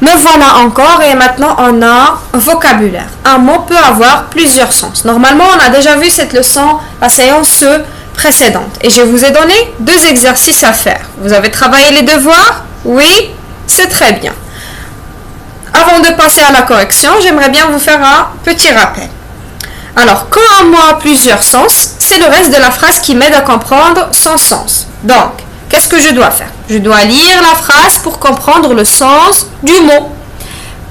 Me voilà encore et maintenant on a vocabulaire. Un mot peut avoir plusieurs sens. Normalement, on a déjà vu cette leçon, la séance précédente. Et je vous ai donné 2 exercices à faire. Vous avez travaillé les devoirs? Oui, c'est très bien. Avant de passer à la correction, j'aimerais bien vous faire un petit rappel. Alors, quand un mot a plusieurs sens, c'est le reste de la phrase qui m'aide à comprendre son sens. Donc, qu'est-ce que je dois faire? Je dois lire la phrase pour comprendre le sens du mot,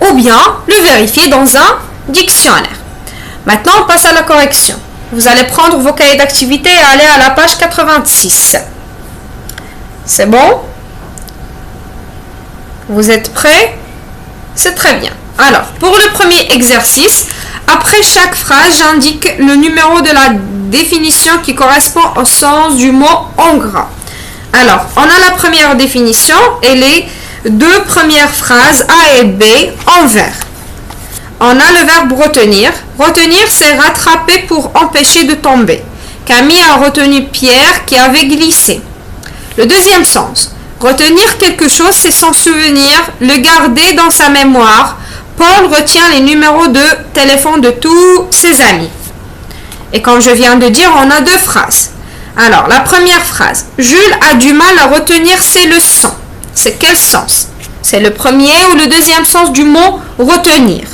ou bien le vérifier dans un dictionnaire. Maintenant, on passe à la correction. Vous allez prendre vos cahiers d'activité et aller à la page 86. C'est bon? Vous êtes prêts? C'est très bien. Alors, pour le premier exercice, après chaque phrase, j'indique le numéro de la définition qui correspond au sens du mot en gras. Alors, on a la première définition et les 2 premières phrases A et B en vert. On a le verbe retenir. Retenir, c'est rattraper pour empêcher de tomber. Camille a retenu Pierre qui avait glissé. Le deuxième sens. Retenir quelque chose, c'est s'en souvenir, le garder dans sa mémoire. Paul retient les numéros de téléphone de tous ses amis. Et comme je viens de dire, on a 2 phrases. Alors, la première phrase. Jules a du mal à retenir ses leçons. C'est quel sens? C'est le premier ou le deuxième sens du mot retenir?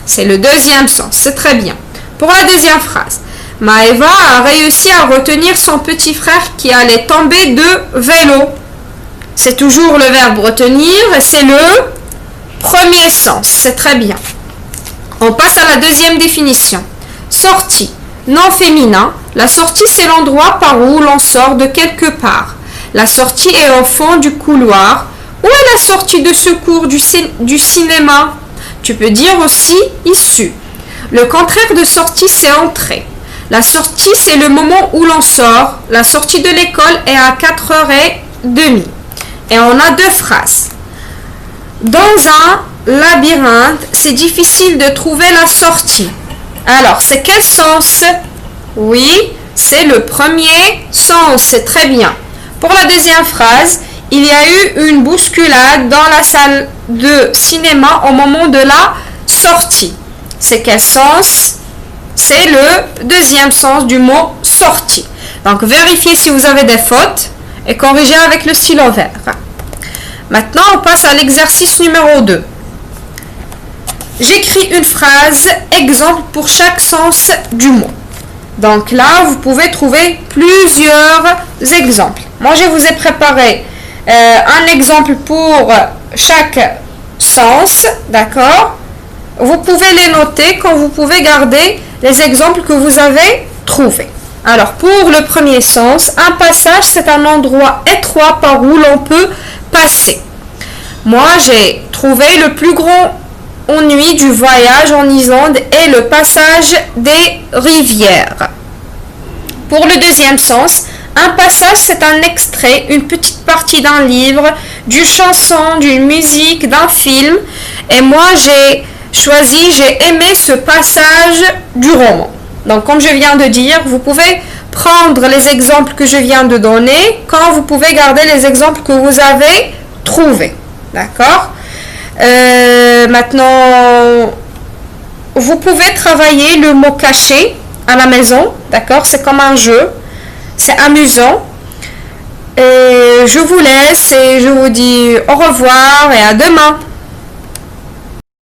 C'est le deuxième sens. C'est très bien. Pour la deuxième phrase. Maëva a réussi à retenir son petit frère qui allait tomber de vélo. C'est toujours le verbe retenir et c'est le premier sens. C'est très bien. On passe à la deuxième définition. Sortie. Nom féminin. La sortie, c'est l'endroit par où l'on sort de quelque part. La sortie est au fond du couloir. Où est la sortie de secours du cinéma? Tu peux dire aussi issue. Le contraire de sortie, c'est entrée. La sortie, c'est le moment où l'on sort. La sortie de l'école est à 4h30. Et on a 2 phrases. Dans un labyrinthe, c'est difficile de trouver la sortie. Alors, c'est quel sens? Oui, c'est le premier sens. C'est très bien. Pour la deuxième phrase, il y a eu une bousculade dans la salle de cinéma au moment de la sortie. C'est quel sens? C'est le deuxième sens du mot sortie. Donc, vérifiez si vous avez des fautes et corrigez avec le stylo vert. Maintenant, on passe à l'exercice numéro 2. J'écris une phrase exemple pour chaque sens du mot. Donc là, vous pouvez trouver plusieurs exemples. Moi, je vous ai préparé un exemple pour chaque sens, d'accord? Vous pouvez les noter quand vous pouvez garder les exemples que vous avez trouvés. Alors, pour le premier sens, un passage, c'est un endroit étroit par où l'on peut passer. Moi, j'ai trouvé le plus grand ennui du voyage en Islande est le passage des rivières. Pour le deuxième sens, un passage, c'est un extrait, une petite partie d'un livre, d'une chanson, d'une musique, d'un film. Et moi, j'ai aimé ce passage du roman. Donc, comme je viens de dire, vous pouvez prendre les exemples que je viens de donner quand vous pouvez garder les exemples que vous avez trouvés. D'accord? Maintenant, vous pouvez travailler le mot caché à la maison. D'accord? C'est comme un jeu. C'est amusant. Et je vous laisse et je vous dis au revoir et à demain.